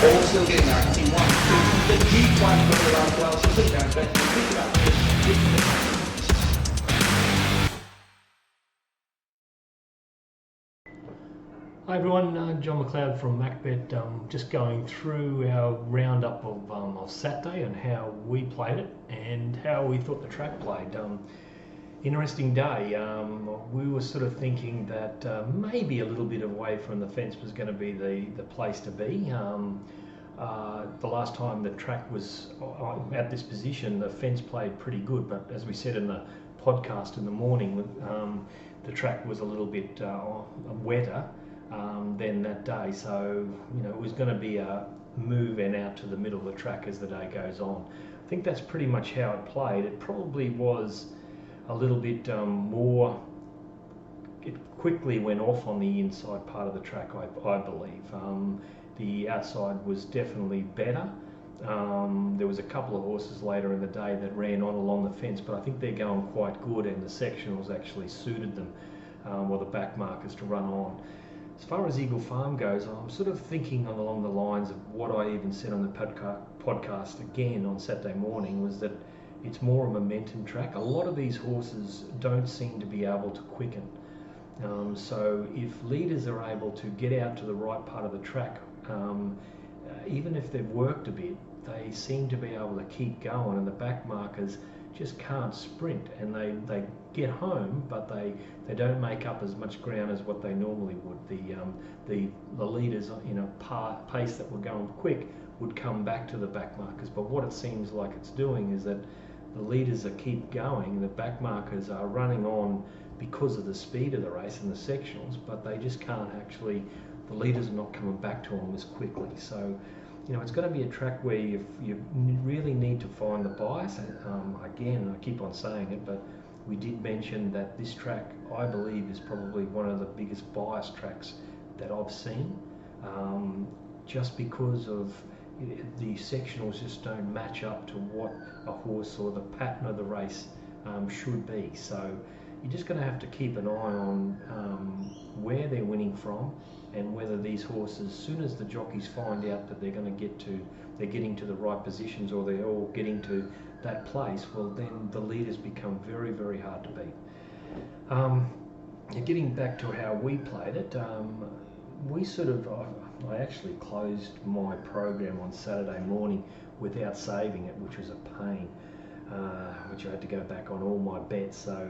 All still getting there. I can see one, two, the G trying to put it around as well. She'll put it down, but pick it up. Hi everyone, John McLeod from Macbet. Just going through our roundup of Saturday and how we played it and how we thought the track played. Interesting day. We were sort of thinking that maybe a little bit away from the fence was going to be the place to be. The last time the track was at this position, the fence played pretty good, but as we said in the podcast in the morning, the track was a little bit wetter than that day, so it was going to be a moving out to the middle of the track as the day goes on. I think that's pretty much how it played. It probably was a little bit more. It quickly went off on the inside part of the track, I believe. The outside was definitely better. There was a couple of horses later in the day that ran on along the fence, but I think they're going quite good, and the sectionals actually suited them, or the back markers, to run on. As far as Eagle Farm goes, I'm sort of thinking along the lines of what I even said on the podcast again on Saturday morning, was that it's more a momentum track. A lot of these horses don't seem to be able to quicken. So if leaders are able to get out to the right part of the track, even if they've worked a bit, they seem to be able to keep going, and the back markers just can't sprint, and they get home, but they don't make up as much ground as what they normally would. The leaders in a pace that were going quick would come back to the back markers, but what it seems like it's doing is that the leaders are keep going, the back markers are running on because of the speed of the race and the sectionals, but they just can't actually, the leaders are not coming back to them as quickly. So it's going to be a track where you really need to find the bias. Again, I keep on saying it, but we did mention that this track, I believe, is probably one of the biggest bias tracks that I've seen, just because of the sectionals just don't match up to what a horse or the pattern of the race should be. So you're just going to have to keep an eye on where they're winning from, and whether these horses, as soon as the jockeys find out that they're getting to the right positions, or they're all getting to that place, well, then the leaders become very, very hard to beat. Getting back to how we played it, I actually closed my program on Saturday morning without saving it, which was a pain, which I had to go back on all my bets, so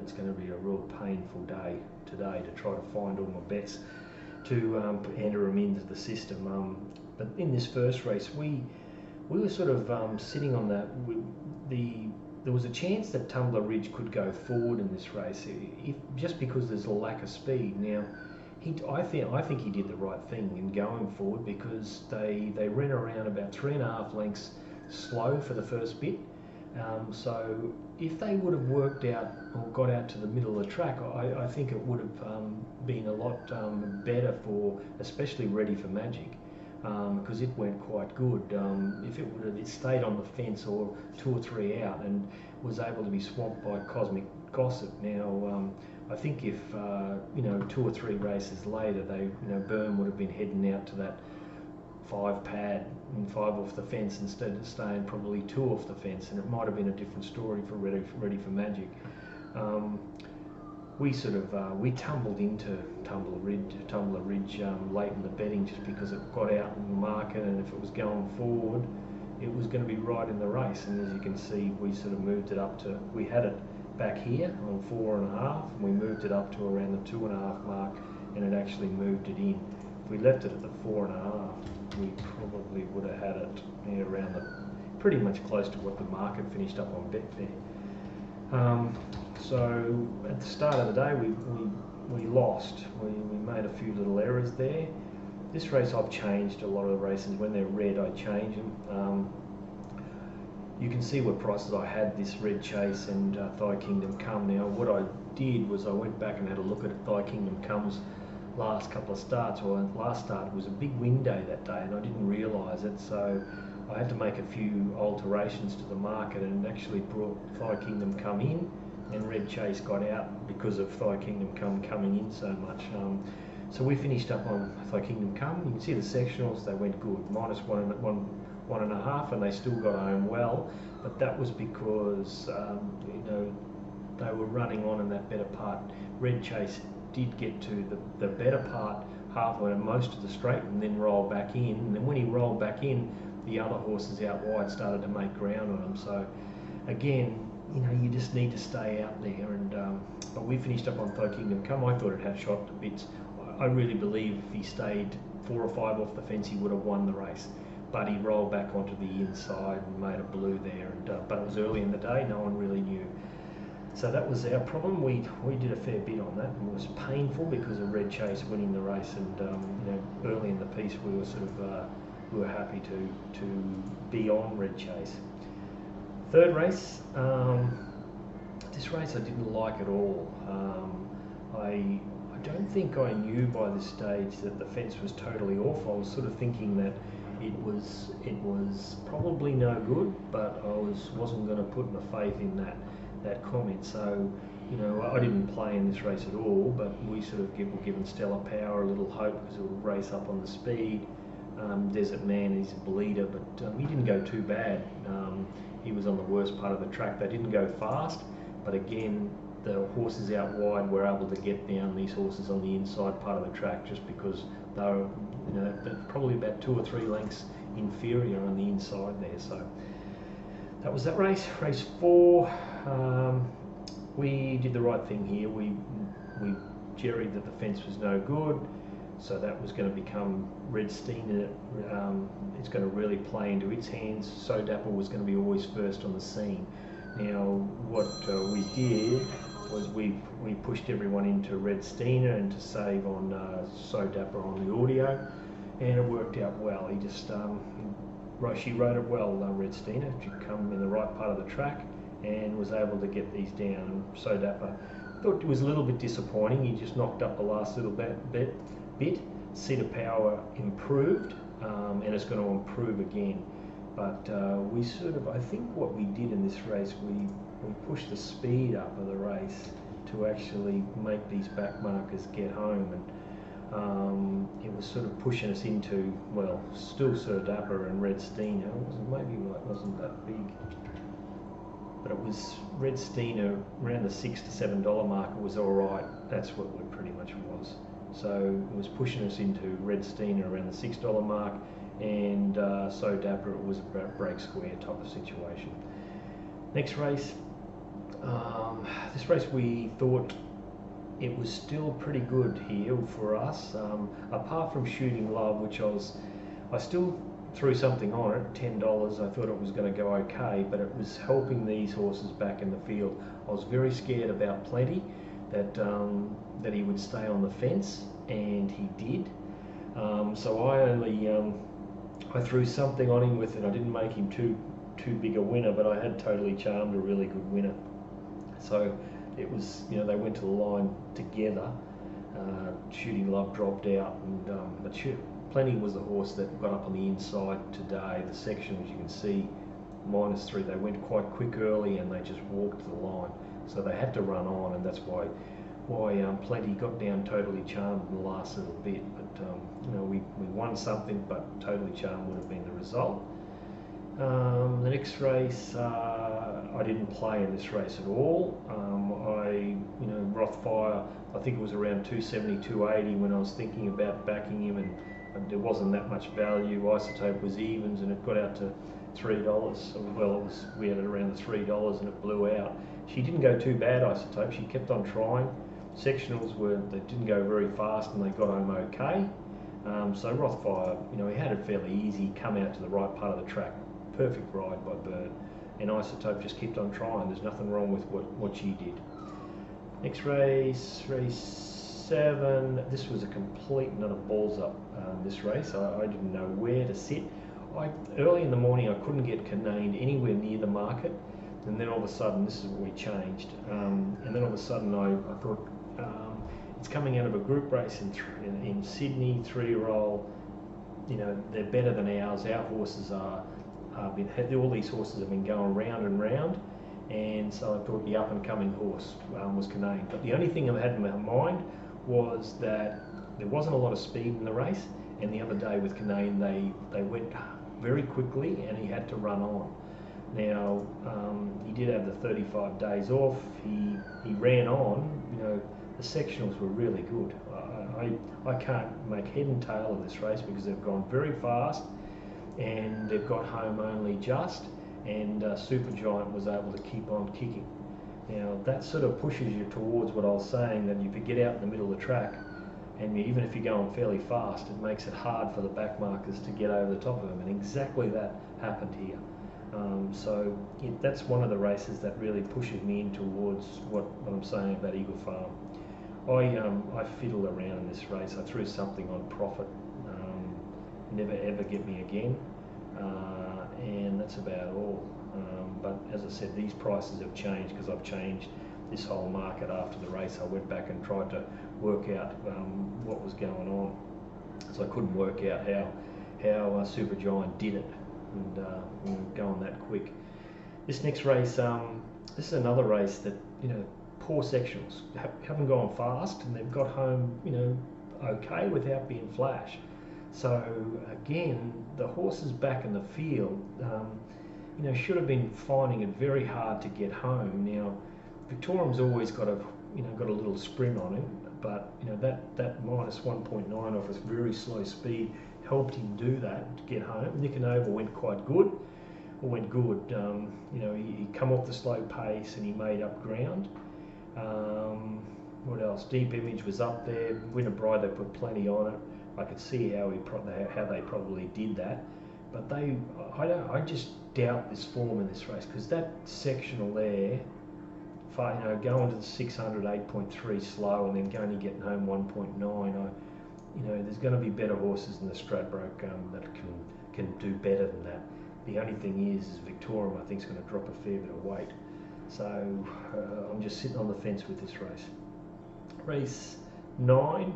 it's going to be a real painful day today to try to find all my bets to enter them into the system. But in this first race, we were sort of sitting on that. There was a chance that Tumbler Ridge could go forward in this race, just because there's a lack of speed. Now, I think he did the right thing in going forward, because they ran around about 3.5 lengths slow for the first bit. So if they would have worked out or got out to the middle of the track, I think it would have been a lot better for, especially Ready for Magic, because it went quite good. If it would have stayed on the fence or 2 or 3 out and was able to be swamped by Cosmic Gossip. Now, I think if 2 or 3 races later, Byrne would have been heading out to that 5 pad and 5 off the fence instead of staying probably 2 off the fence, and it might have been a different story for Ready for Magic. We tumbled into Tumbler Ridge late in the betting, just because it got out in the market, and if it was going forward, it was going to be right in the race. And as you can see, we sort of moved it up to, we had it back here on 4.5, and we moved it up to around the 2.5 mark, and it actually moved it in. If we left it at the 4.5, we probably would have had it around pretty much close to what the market finished up on Betfair. So at the start of the day, we lost. We made a few little errors there. This race, I've changed a lot of the races. When they're red, I change them. You can see what prices I had this Red Chase and Thigh Kingdom Come. Now, what I did was I went back and had a look at Thigh Kingdom Come's last couple of starts, or last start. It was a big win day that day, and I didn't realise it, so I had to make a few alterations to the market, and actually brought Thigh Kingdom Come in, and Red Chase got out because of Thigh Kingdom Come coming in so much. So we finished up on Thy Kingdom Come. You can see the sectionals, they went good, -1.5, and they still got home well. But that was because they were running on in that better part. Red Chase did get to the better part halfway, most of the straight, and then roll back in. And then when he rolled back in, the other horses out wide started to make ground on him. So again, you just need to stay out there. And but we finished up on Thy Kingdom Come. I thought it had shot to bits. I really believe if he stayed 4 or 5 off the fence, he would have won the race. But he rolled back onto the inside and made a blue there. And but it was early in the day, no one really knew. So that was our problem. We did a fair bit on that, and it was painful because of Red Chase winning the race. And early in the piece, we were we were happy to be on Red Chase. Third race, this race I didn't like at all. I don't think I knew by this stage that the fence was totally off. I was sort of thinking that it was probably no good, but I wasn't going to put my faith in that comment. So I didn't play in this race at all, but we sort of were given Stellar Power a little hope because it would race up on the speed. Desert Man, he's a bleeder, but he didn't go too bad. He was on the worst part of the track. They didn't go fast, but again, the horses out wide were able to get down these horses on the inside part of the track just because they were, probably about 2 or 3 lengths inferior on the inside there. So that was that race. Race 4, we did the right thing here. We jerried that the fence was no good, so that was going to become Red Steiner. It's going to really play into its hands. So Dapper was going to be always first on the scene. Now, what we did was we pushed everyone into Red Steiner and to save on So Dapper on the audio, and it worked out well. He just she rode it well, Red Steiner. She come in the right part of the track and was able to get these down. And So Dapper thought it was a little bit disappointing. He just knocked up the last little bit. Seat of Power improved, and it's going to improve again. But we I think what we did in this race, we pushed the speed up of the race to actually make these back markers get home, and it was sort of pushing us into, well, still So Dapper and Red Steiner. It wasn't that big, but it was Red Steiner around the $6 to $7 mark. It was all right. That's what it pretty much was. So it was pushing us into Red Steiner around the $6 mark, and So Dapper, it was a break square type of situation. Next race, this race we thought it was still pretty good here for us, apart from Shooting Love, which I still threw something on it, $10. I thought it was going to go okay, but it was helping these horses back in the field. I was very scared about Plenty, that he would stay on the fence, and he did. So I threw something on him with it. I didn't make him too big a winner, but I had Totally Charmed, a really good winner. So it was, they went to the line together. Shooting Love dropped out, and but Plenty was the horse that got up on the inside today. The section, as you can see, -3. They went quite quick early, and they just walked to the line. So they had to run on, and that's why Plenty got down Totally Charmed in the last little bit. But we won something, but Totally Charmed would have been the result. The next race, I didn't play in this race at all. Rothfire, I think it was around 270, 280 when I was thinking about backing him, and there wasn't that much value. Isotope was evens, and it got out to $3. Well, we had it around the $3, and it blew out. She didn't go too bad, Isotope. She kept on trying. Sectionals they didn't go very fast, and they got home okay. So Rothfire, he had it fairly easy, come out to the right part of the track. Perfect ride by Bird. And Isotope just kept on trying. There's nothing wrong with what she did. Next race, race 7. This was a complete and utter balls up, this race. I didn't know where to sit. Early in the morning, I couldn't get Canaan anywhere near the market. And then all of a sudden, this is what we changed. And then all of a sudden, I thought, it's coming out of a group race in Sydney, 3-year-old. They're better than ours. Our horses all these horses have been going round and round. And so I thought the up-and-coming horse was Canaan. But the only thing I had in my mind was that there wasn't a lot of speed in the race, and the other day with Canaan they went very quickly and he had to run on. Now he did have the 35 days off. He ran on. You know, the sectionals were really good. I can't make head and tail of this race because they've gone very fast and they've got home only just, and Supergiant was able to keep on kicking. Now that sort of pushes you towards what I was saying, that if you get out in the middle of the track, and even if you're going fairly fast, it makes it hard for the back markers to get over the top of them, and exactly that happened here. That's one of the races that really pushes me in towards what I'm saying about Eagle Farm. I fiddled around in this race. I threw something on profit. Never ever get me again, and that's about all. But as I said, these prices have changed because I've changed this whole market after the race. I went back and tried to work out what was going on, so I couldn't work out how Supergiant did it, and going that quick. This next race, this is another race that, you know, poor sectionals haven't gone fast, and they've got home, you know, okay without being flash. So again, the horses back in the field, you know, should have been finding it very hard to get home. Now, Victorium's always got a little sprint on him, but you know that minus 1.9 off his very slow speed helped him do that to get home. Nicanova went good. You know, he come off the slow pace and he made up ground. What else? Deep Image was up there. Winter Bride, they put plenty on it. I could see how they probably did that, but I just doubt this form in this race, because that sectional there, you know, going to the 600 8.3 slow and then going to getting home 1.9. You know, there's going to be better horses in the Stradbroke that can do better than that. The only thing is Victorium, I think, is going to drop a fair bit of weight. So I'm just sitting on the fence with this race. Race 9.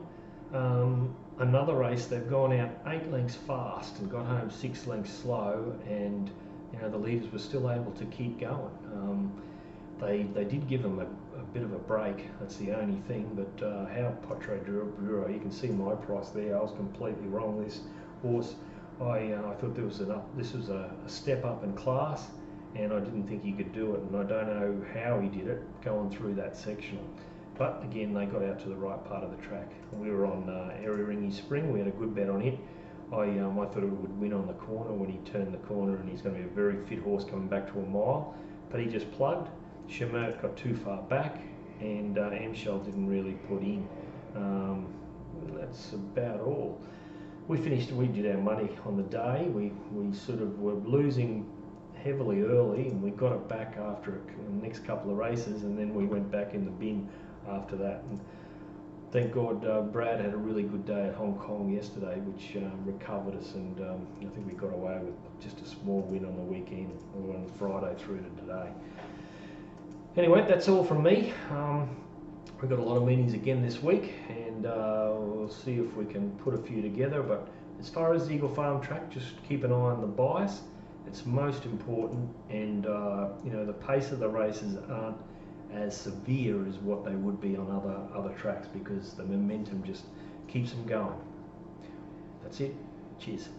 Another race, they've gone out 8 lengths fast and got home 6 lengths slow, and you know the leaders were still able to keep going. They did give them a bit of a break. That's the only thing. But how Potro Bureau, you can see my price there. I was completely wrong. This horse, I thought this was a step up in class, and I didn't think he could do it. And I don't know how he did it going through that sectional. But again, they got out to the right part of the track. We were on Eringy Spring. We had a good bet on it. I thought it would win on the corner when he turned the corner, and he's going to be a very fit horse coming back to a mile. But he just plugged. Chimert got too far back, and Amshell didn't really put in. That's about all. We did our money on the day. We sort of were losing heavily early, and we got it back after the next couple of races, and then we went back in the bin after that. And thank God Brad had a really good day at Hong Kong yesterday, which recovered us, and I think we got away with just a small win on the weekend, or on Friday through to today. Anyway, that's all from me. We've got a lot of meetings again this week, and we'll see if we can put a few together. But as far as the Eagle Farm track, just keep an eye on the bias. It's most important, and you know, the pace of the races aren't as severe as what they would be on other tracks, because the momentum just keeps them going. That's it. Cheers.